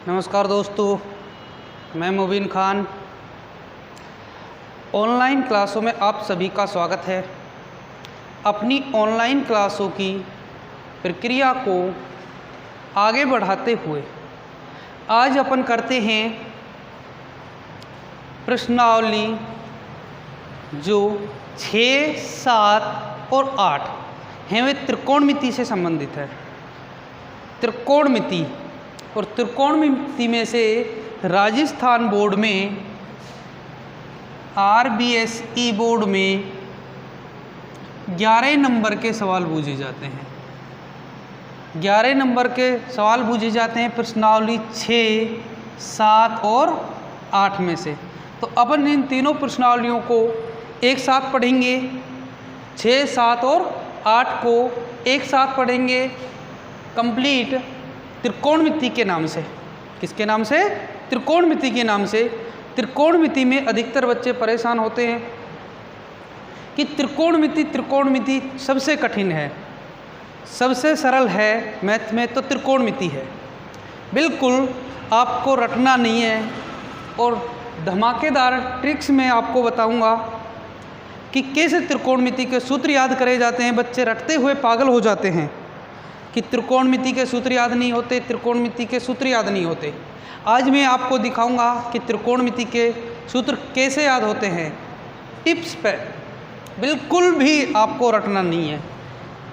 नमस्कार दोस्तों, मैं मुबीन खान। ऑनलाइन क्लासों में आप सभी का स्वागत है। अपनी ऑनलाइन क्लासों की प्रक्रिया को आगे बढ़ाते हुए आज अपन करते हैं प्रश्नावली जो 6, 7 और 8 हैं, वे त्रिकोणमिति से संबंधित है। त्रिकोणमिति और त्रिकोणमिति में से राजस्थान बोर्ड में, RBSE बोर्ड में 11 नंबर के सवाल पूछे जाते हैं। 11 नंबर के सवाल पूछे जाते हैं प्रश्नावली 6, 7 और 8 में से। तो अपन इन तीनों प्रश्नावलियों को एक साथ पढ़ेंगे। 6, 7 और 8 को एक साथ पढ़ेंगे कंप्लीट त्रिकोणमिति के नाम से। किसके नाम से? त्रिकोणमिति के नाम से। त्रिकोणमिति में अधिकतर बच्चे परेशान होते हैं कि त्रिकोणमिति सबसे कठिन है, सबसे सरल है मैथ में तो त्रिकोणमिति है। बिल्कुल आपको रटना नहीं है और धमाकेदार ट्रिक्स में आपको बताऊंगा कि कैसे त्रिकोणमिति के सूत्र याद करे जाते हैं। बच्चे रटते हुए पागल हो जाते हैं कि त्रिकोणमिति के सूत्र याद नहीं होते, त्रिकोणमिति के सूत्र याद नहीं होते। आज मैं आपको दिखाऊंगा कि त्रिकोणमिति के सूत्र कैसे याद होते हैं। टिप्स पे बिल्कुल भी आपको रटना नहीं है,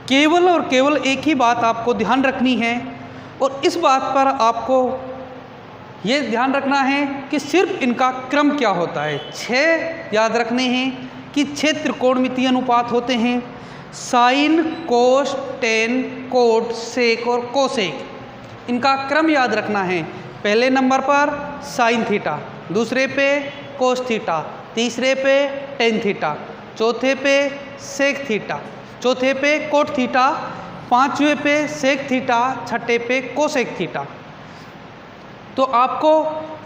केवल और केवल एक ही बात आपको ध्यान रखनी है। और इस बात पर आपको ये ध्यान रखना है कि सिर्फ इनका क्रम क्या होता है। 6 याद रखने हैं कि 6 त्रिकोणमितीय अनुपात होते हैं: साइन, कोस, टेन, कोट, सेक और कोसेक। इनका क्रम याद रखना है। पहले नंबर पर साइन थीटा, दूसरे पे कोस थीटा, तीसरे पे टेन थीटा, चौथे पे सेक थीटा, चौथे पे कोट थीटा, पांचवें पे सेक थीटा, छठे पे कोसेक थीटा। तो आपको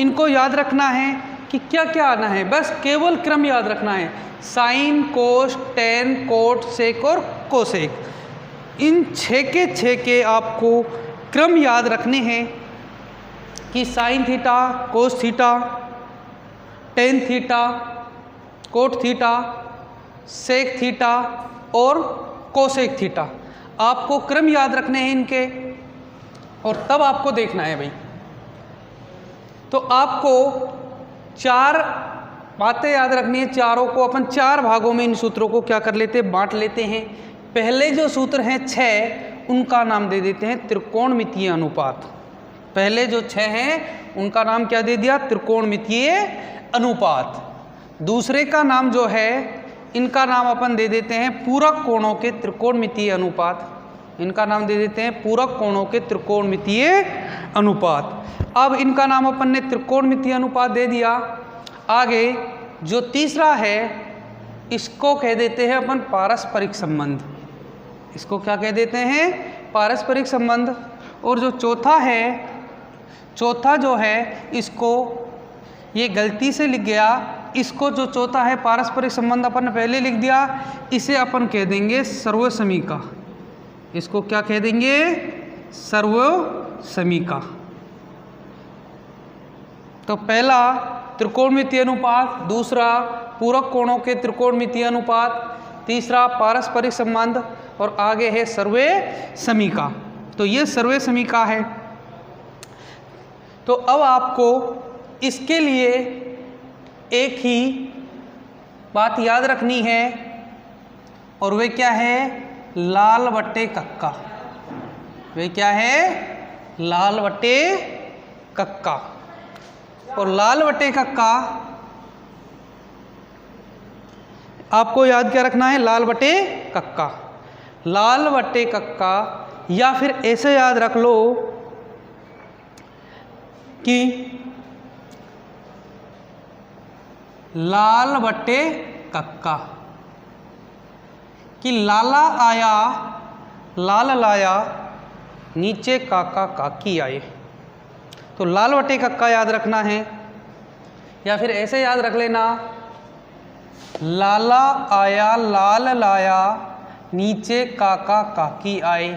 इनको याद रखना है कि क्या क्या आना है, बस केवल क्रम याद रखना है। साइन, कोस, टेन, कोट, सेक और कोसेक, इन 6 के आपको क्रम याद रखने हैं कि sine theta, cos theta, tan theta, cot theta, sec theta और कोसेक थीटा। आपको क्रम याद रखने हैं इनके और तब आपको देखना है भाई। तो आपको 4 बातें याद रखनी है। चारों को अपन 4 भागों में इन सूत्रों को क्या कर लेते हैं, बांट लेते हैं। पहले जो सूत्र हैं 6, उनका नाम दे देते हैं त्रिकोणमितीय अनुपात। पहले जो 6 हैं उनका नाम क्या दे दिया? त्रिकोणमितीय अनुपात। दूसरे का नाम जो है, इनका नाम अपन दे देते हैं पूरक कोणों के त्रिकोणमितीय अनुपात। इनका नाम दे देते हैं पूरक कोणों के त्रिकोणमितीय अनुपात। अब इनका नाम अपन ने त्रिकोणमितीय अनुपात दे दिया। आगे जो तीसरा है इसको कह देते हैं अपन पारस्परिक संबंध। इसको क्या कह देते हैं? पारस्परिक संबंध। और जो चौथा है, चौथा जो है इसको ये गलती से लिख गया। इसको जो चौथा है पारस्परिक संबंध अपन ने पहले लिख दिया, इसे अपन कह देंगे सर्वसमीका। इसको क्या कह देंगे? सर्वसमीका। तो पहला त्रिकोणमितीय अनुपात, दूसरा पूरक कोणों के त्रिकोणमितीय अनुपात, तीसरा पारस्परिक संबंध और आगे है सर्वे समीका। तो ये सर्वे समीका है। तो अब आपको इसके लिए एक ही बात याद रखनी है और वे क्या है? लाल बट्टे कक्का। वे क्या है? लाल बट्टे कक्का। और लाल बट्टे कक्का आपको याद क्या रखना है? लाल बट्टे कक्का। लाल बट्टे कक्का, या फिर ऐसे याद रख लो कि लाल बट्टे कक्का, कि लाला आया लाल लाया, नीचे काका काकी आए। तो लाल बट्टे कक्का याद रखना है। या फिर ऐसे याद रख लेना, लाला आया लाल लाया, नीचे काका काकी आए।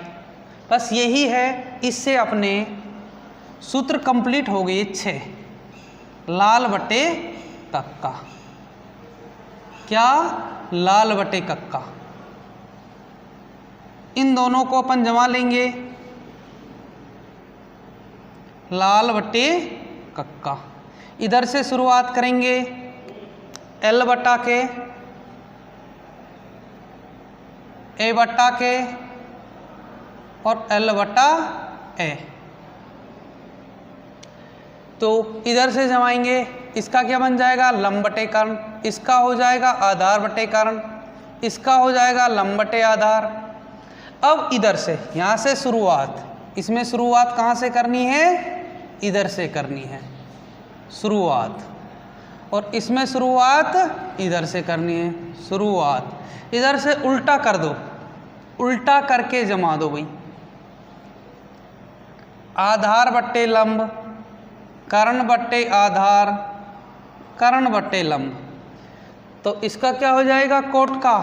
बस यही है, इससे अपने सूत्र कंप्लीट हो गए 6, लाल बटे कक्का। क्या? लाल बटे कक्का। इन दोनों को अपन जमा लेंगे, लाल बटे कक्का। इधर से शुरुआत करेंगे एल बटा के, ए बटा के और एल बटा ए। तो इधर से जमाएंगे, इसका क्या बन जाएगा? लंब बटे कर्ण। इसका हो जाएगा आधार बटे कर्ण, इसका हो जाएगा लंब बटे आधार। अब इधर से, यहाँ से शुरुआत, इसमें शुरुआत कहाँ से करनी है? इधर से करनी है शुरुआत, और इसमें शुरुआत इधर से करनी है शुरुआत। इधर से उल्टा कर दो, उल्टा करके जमा दो भाई। आधार बट्टे लंब, कर्ण बट्टे आधार, कर्ण बट्टे लंब। तो इसका क्या हो जाएगा? कोट का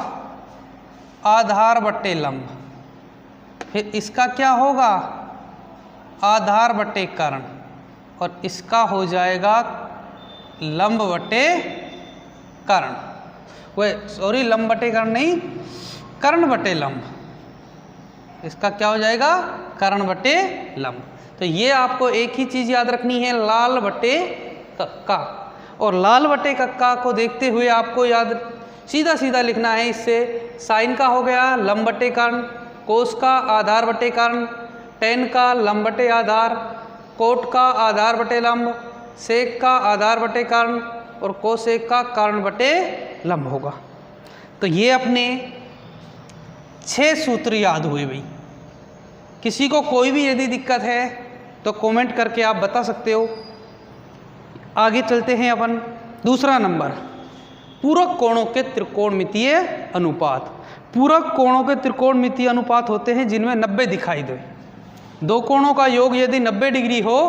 आधार बट्टे लंब। फिर इसका क्या होगा? आधार बट्टे कर्ण, और इसका हो जाएगा लंब बटे कर्ण। वह सॉरी, लंब बटे कर्ण नहीं, कर्ण बटे लंब। इसका क्या हो जाएगा? कर्ण बटे लंब। तो ये आपको एक ही चीज़ याद रखनी है, लाल बटे कक्का। और लाल बटे कक्का को देखते हुए आपको याद सीधा सीधा लिखना है। इससे साइन का हो गया लंब बटे कर्ण, कोस का आधार बटे कर्ण, टेन का लंब बटे आधार, कोट का आधार बटे लंब, सेक का आधार बटे कर्ण और कोसेक का कर्ण बटे लंब होगा। तो ये अपने 6 सूत्र याद हुए भाई। किसी को कोई भी यदि दिक्कत है तो कमेंट करके आप बता सकते हो। आगे चलते हैं अपन। दूसरा नंबर, पूरक कोणों के त्रिकोणमितीय अनुपात। पूरक कोणों के त्रिकोणमितीय अनुपात होते हैं जिनमें 90 दिखाई दे। दो कोणों का योग यदि 90 डिग्री हो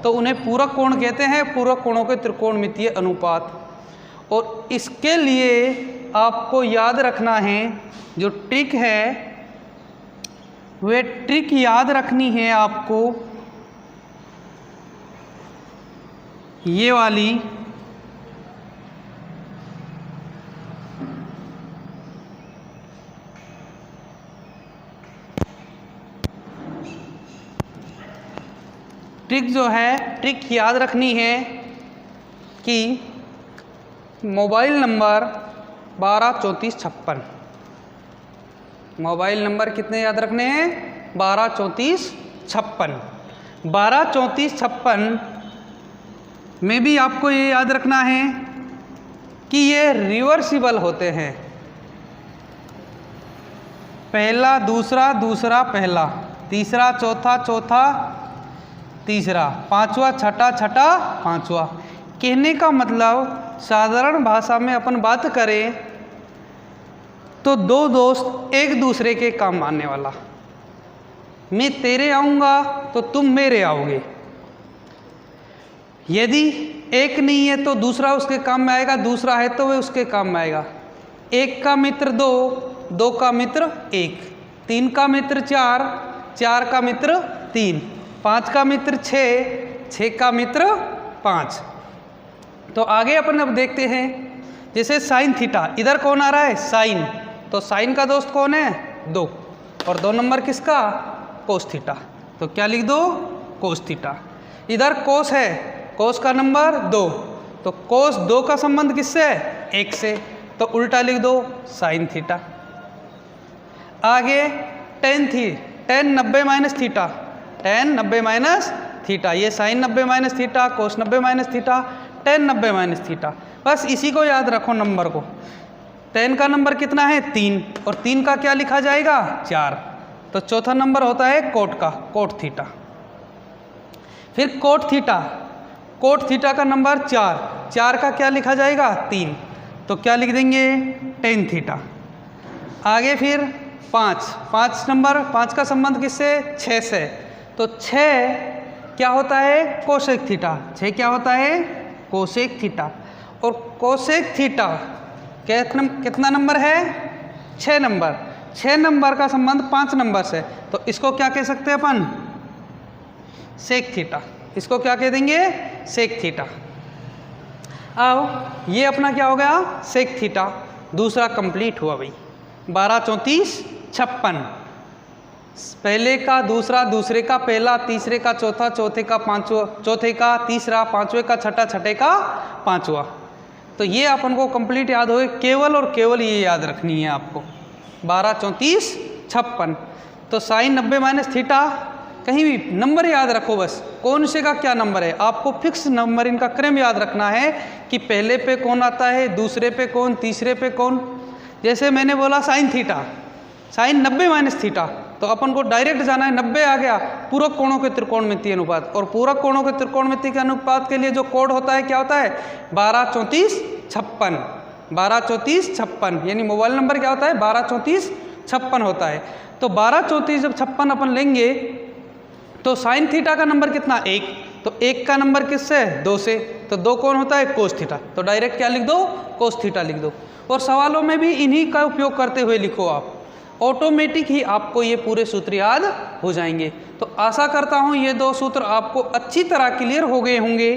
तो उन्हें पूरक कोण कहते हैं, पूरक कोणों के त्रिकोणमितीय अनुपात। और इसके लिए आपको याद रखना है, जो ट्रिक है वे ट्रिक याद रखनी है आपको, ये वाली। ट्रिक जो है, ट्रिक याद रखनी है कि मोबाइल नंबर 123456, मोबाइल नंबर कितने याद रखने हैं? 123456। 123456 में भी आपको ये याद रखना है कि ये रिवर्सिबल होते हैं। पहला दूसरा, दूसरा पहला, तीसरा चौथा, चौथा तीसरा, पांचवा छठा, छठा पांचवा। कहने का मतलब साधारण भाषा में अपन बात करें तो दो दोस्त एक दूसरे के काम आने वाला। मैं तेरे आऊँगा तो तुम मेरे आओगे। यदि एक नहीं है तो दूसरा उसके काम में आएगा, दूसरा है तो वह उसके काम में आएगा। एक का मित्र दो, दो का मित्र एक, तीन का मित्र चार, चार का मित्र तीन, पाँच का मित्र छः, छः का मित्र पाँच। तो आगे अपन अब देखते हैं, जैसे साइन थीटा, इधर कौन आ रहा है? साइन। तो साइन का दोस्त कौन है? दो। और 2 नंबर किसका? Cos theta. तो क्या लिख दो? Cos theta. इधर कोस है, कोस का नंबर 2, तो कोस 2 का संबंध किससे है? 1 से, तो उल्टा लिख दो साइन थीटा। आगे टेन थी, ten 90 minus theta, ten 90 minus theta. ये साइन 90 माइनस थीटा, कोस 90 minus theta, ten 90 minus theta. बस इसी को याद रखो नंबर को। टेन का नंबर कितना है? 3, और 3 का क्या लिखा जाएगा? 4। तो चौथा नंबर होता है कोट का, कोट थीटा। फिर कोट थीटा, कोट थीटा का नंबर 4, 4 का क्या लिखा जाएगा? 3। तो क्या लिख देंगे? Tan theta. आगे फिर 5, 5 नंबर, 5 का संबंध किससे? 6 से, तो 6 क्या होता है? Cosec theta. 6 क्या होता है? Cosec theta. और कोसेक थीटा कितना नंबर है? 6 नंबर। 6 नंबर का संबंध 5 नंबर से, तो इसको क्या कह सकते हैं अपन? Sec theta. इसको क्या कह देंगे? Sec theta. अब ये अपना क्या हो गया? Sec theta. दूसरा कंप्लीट हुआ भाई। 12 34 56, पहले का दूसरा, दूसरे का पहला, तीसरे का चौथा, चौथे का पांचवा, चौथे का तीसरा, पांचवे का छठा, छठे का पांचवा। तो ये अपन को कंप्लीट याद हो, केवल और केवल ये याद रखनी है आपको। 12 34 56। तो साइन 90 माइनस थीटा, कहीं भी नंबर याद रखो बस, कौन से का क्या नंबर है, आपको फिक्स नंबर इनका क्रम याद रखना है कि पहले पे कौन आता है, दूसरे पे कौन, तीसरे पे कौन। जैसे मैंने बोला sine theta, sine 90 minus theta, तो अपन को डायरेक्ट जाना है, 90 आ गया, पूरक कोणों के त्रिकोणमितीय अनुपात। और पूरक कोणों के त्रिकोणमितीय के अनुपात के लिए जो कोड होता है क्या होता है? 12 34 56। 12 34 56 यानी मोबाइल नंबर क्या होता है? 12 34 56 होता है। तो 12 34 जब 56 अपन लेंगे तो साइन थीटा का नंबर कितना? 1। तो 1 का नंबर किससे? 2 से। तो 2 कौन होता है? Cos theta. तो डायरेक्ट क्या लिख दो? कोस थीटा लिख दो। और सवालों में भी इन्हीं का उपयोग करते हुए लिखो आप, ऑटोमेटिक ही आपको ये पूरे सूत्र याद हो जाएंगे। तो आशा करता हूँ ये 2 सूत्र आपको अच्छी तरह क्लियर हो गए होंगे।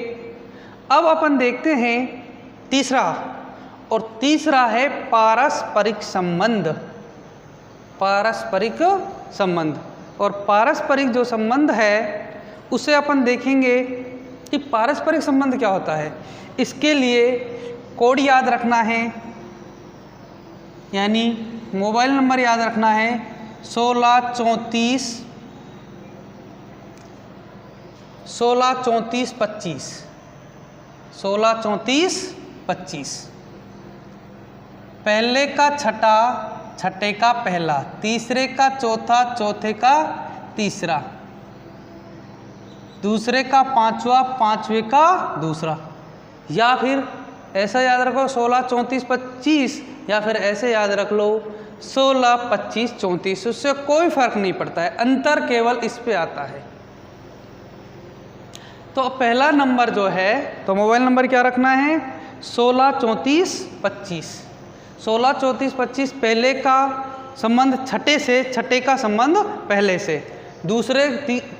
अब अपन देखते हैं तीसरा, और तीसरा है पारस्परिक संबंध। पारस्परिक संबंध, और पारस्परिक जो संबंध है उसे अपन देखेंगे कि पारस्परिक संबंध क्या होता है। इसके लिए कोड याद रखना है, यानी मोबाइल नंबर याद रखना है 16 34 25। 16 34 25, पहले का छठा, छठे का पहला, तीसरे का चौथा, चौथे का तीसरा, दूसरे का पांचवा, पांचवे का दूसरा। या फिर ऐसा याद रखो 16 34 25, या फिर ऐसे याद रख लो 16 25 34। उससे कोई फर्क नहीं पड़ता है, अंतर केवल इस पे आता है। तो पहला नंबर जो है, तो मोबाइल नंबर क्या रखना है? 16 34 25। 16 34 25 पहले का संबंध छठे से, छठे का संबंध पहले से, दूसरे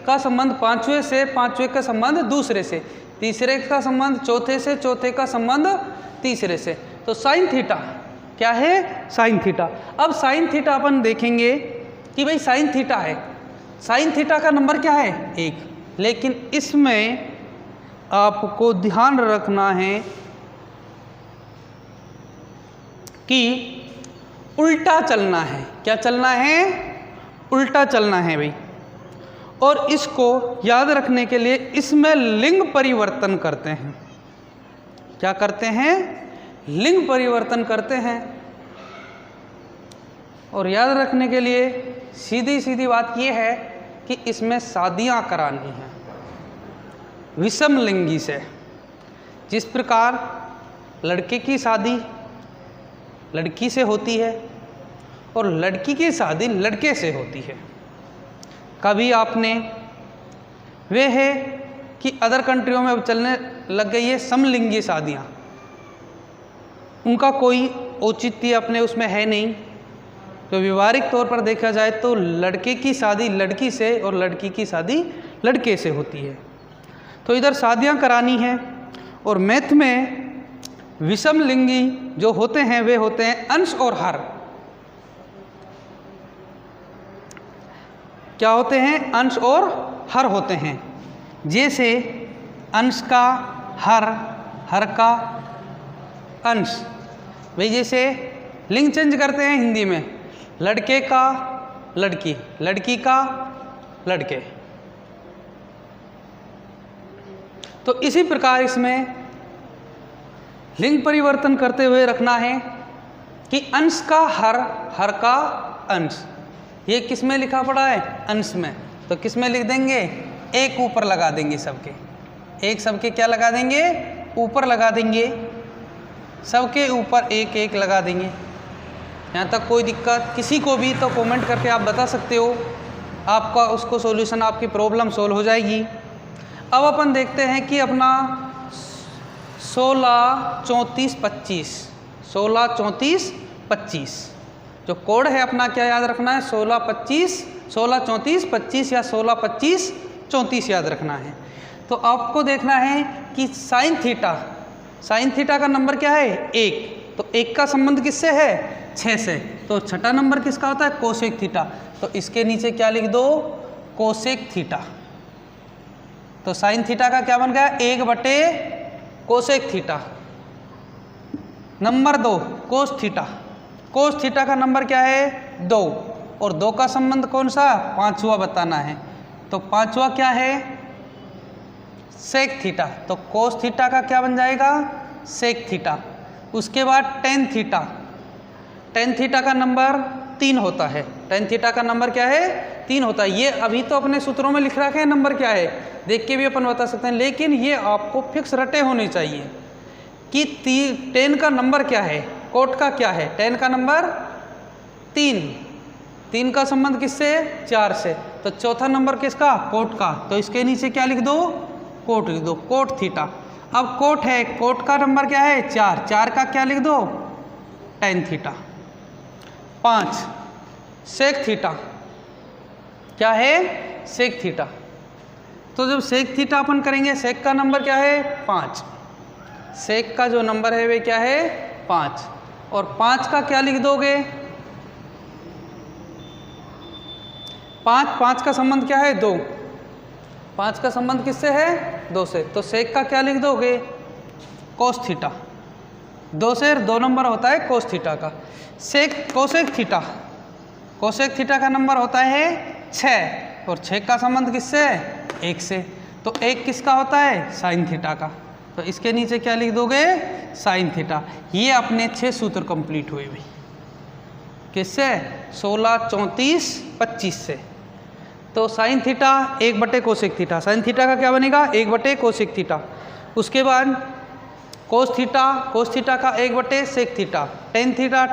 का संबंध पांचवे से, पांचवे का संबंध दूसरे से, तीसरे का संबंध चौथे से, चौथे का संबंध तीसरे से। तो साइन थीटा क्या है? Sine theta. अब साइन थीटा अपन देखेंगे कि भाई साइन थीटा है, साइन थीटा का नंबर क्या है? 1। लेकिन इसमें आपको ध्यान रखना है कि उल्टा चलना है। क्या चलना है? उल्टा चलना है भाई। और इसको याद रखने के लिए इसमें लिंग परिवर्तन करते हैं। क्या करते हैं? लिंग परिवर्तन करते हैं। और याद रखने के लिए सीधी सीधी बात यह है कि इसमें शादियां करानी हैं विषम लिंगी से। जिस प्रकार लड़के की शादी लड़की से होती है और लड़की की शादी लड़के से होती है। कभी आपने वे है कि अदर कंट्रियों में अब चलने लग गई है समलिंगी शादियां, उनका कोई औचित्य अपने उसमें है नहीं। तो व्यवहारिक तौर पर देखा जाए तो लड़के की शादी लड़की से और लड़की की शादी लड़के से होती है। तो इधर शादियां करानी है। और मैथ में विषम लिंगी जो होते हैं वे होते हैं अंश और हर। क्या होते हैं? अंश और हर होते हैं। जैसे अंश का हर, हर का अंश। भाई जैसे लिंग चेंज करते हैं हिंदी में, लड़के का लड़की, लड़की का लड़के। तो इसी प्रकार इसमें लिंग परिवर्तन करते हुए रखना है कि अंश का हर, हर का अंश। ये किस में लिखा पड़ा है? अंश में। तो किस में लिख देंगे? एक ऊपर लगा देंगे सबके, एक सबके क्या लगा देंगे? ऊपर लगा देंगे, सबके ऊपर एक एक लगा देंगे। यहाँ तक कोई दिक्कत किसी को भी तो कमेंट करके आप बता सकते हो, आपका उसको सॉल्यूशन, आपकी प्रॉब्लम सोल्व हो जाएगी। अब अपन देखते हैं कि अपना 16 34 25, 16 34 25 जो कोड है अपना क्या याद रखना है? 16 35 16 34 25 या 16 25 34 याद रखना है। तो आपको देखना है कि साइन थीटा का नंबर क्या है 1, तो 1 का संबंध किससे है 6 से, तो छठा नंबर किसका होता है कोसेक थीटा, तो इसके नीचे क्या लिख दो कोसेक थीटा। तो साइन थीटा का क्या बन गया 1 बटे cosec theta. Number 2 cos theta का नंबर क्या है 2, और 2 का संबंध कौन सा पांचवा बताना है, तो पांचवा क्या है सेक थीटा, तो कोस थीटा का क्या बन जाएगा सेक थीटा। उसके बाद टेन थीटा का नंबर 3 होता है, टेन थीटा का नंबर क्या है 3 होता है। ये अभी तो अपने सूत्रों में लिख रखे हैं नंबर क्या है, देख के भी अपन बता सकते हैं, लेकिन ये आपको फिक्स रटे होने चाहिए कि 10 का नंबर क्या है, कोट का क्या है, 10 का नंबर 3 का संबंध किससे 4 से, तो चौथा नंबर किसका कोट का, तो इसके नीचे क्या लिख दो कोट लिख दो, कोट थीटा। अब कोट है, कोट का नंबर क्या है 4 का क्या लिख दो टेन थीटा। 5 सेक थीटा क्या है सेक थीटा, तो जब सेक थीटा अपन करेंगे सेक का नंबर क्या है 5, सेक का जो नंबर है वे क्या है 5, और 5 का क्या लिख दोगे 5 का संबंध क्या है 2, 5 का संबंध किससे है 2 से, तो सेक का क्या लिख दोगे कोस थीटा। 2 से 2 नंबर होता है कोस थीटा का। कोसेक थीटा का नंबर होता है 6, और 6 का संबंध किससे 1 से, तो 1 किसका होता है साइन थीटा का, तो इसके नीचे क्या लिख दोगे साइन थीटा। ये अपने 6 सूत्र कंप्लीट हुए भाई, किससे 16, 34, 25 से। तो साइन थीटा 1 बटे कोसेक थीटा, साइन थीटा का क्या बनेगा 1 बटे कोसेक थीटा। उसके बाद कोस थीटा का 1 बटे सेक थीटा, टेन थीटा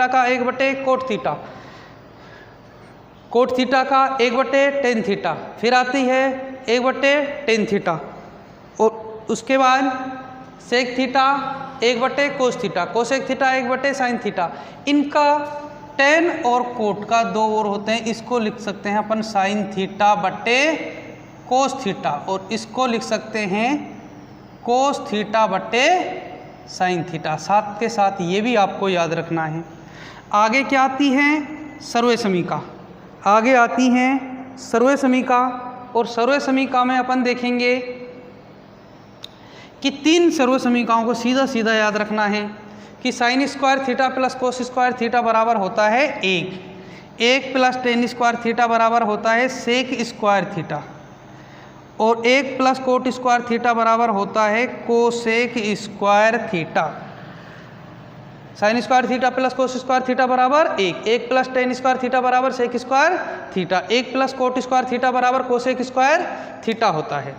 का 1 बटे कोट थीटा का 1 बटे टेन थीटा, फिर आती है 1 बटे टेन थीटा, और उसके बाद सेक थीटा 1 बटे कोसेक थीटा 1 बटे साइन थीटा। इनका टेन और कोट का 2 और होते हैं, इसको लिख सकते हैं अपन साइन थीटा बटे कोस थीटा, और इसको लिख सकते हैं कोस थीटा बटे साइन थीटा। साथ के साथ ये भी आपको याद रखना है। आगे क्या आती है सर्वय समीका, आगे आती हैं सर्वय समीका, और सर्वय समीका में अपन देखेंगे कि 3 सर्वय समीकाओं को सीधा याद रखना है कि sign square theta plus cos square theta बराबर होता है 1 प्लस टेन स्क्वायर थीटा बराबर होता है सेक स्क्वायर थीटा, और 1 प्लस कोट स्क्वायर थीटा बराबर होता है cosec square theta. Sine square theta plus cos square theta बराबर 1 प्लस टेन स्क्वायर थीटा बराबर sec square theta, 1 plus cot square theta बराबर कोसेक स्क्वायर थीटा होता है।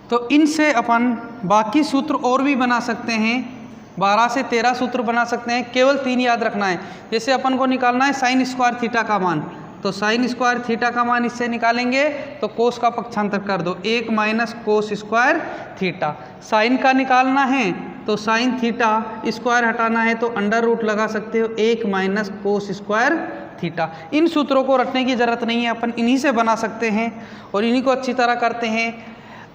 तो इनसे अपन बाकी सूत्र और भी बना सकते हैं, 12 से 13 सूत्र बना सकते हैं, केवल 3 याद रखना है। जैसे अपन को निकालना है साइन स्क्वायर थीटा का मान, तो साइन स्क्वायर थीटा का मान इससे निकालेंगे तो कोस का पक्षांतर कर दो 1 minus cos square theta. Sine का निकालना है तो साइन थीटा स्क्वायर हटाना है तो अंडर रूट लगा सकते हो 1 माइनस कोस स्क्वायर थीटा। इन सूत्रों को रटने की ज़रूरत नहीं है, अपन इन्हीं से बना सकते हैं और इन्हीं को अच्छी तरह करते हैं।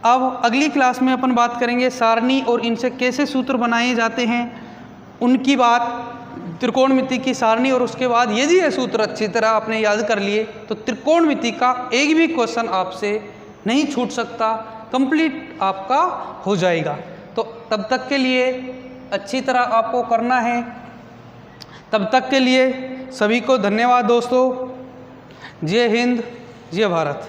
अब अगली क्लास में अपन बात करेंगे सारणी और इनसे कैसे सूत्र बनाए जाते हैं उनकी बात, त्रिकोणमिति की सारणी, और उसके बाद यदि ये सूत्र अच्छी तरह आपने याद कर लिए तो त्रिकोणमिति का एक भी क्वेश्चन आपसे नहीं छूट सकता, कंप्लीट आपका हो जाएगा। तो तब तक के लिए अच्छी तरह आपको करना है। तब तक के लिए सभी को धन्यवाद दोस्तों। जय हिंद, जय भारत।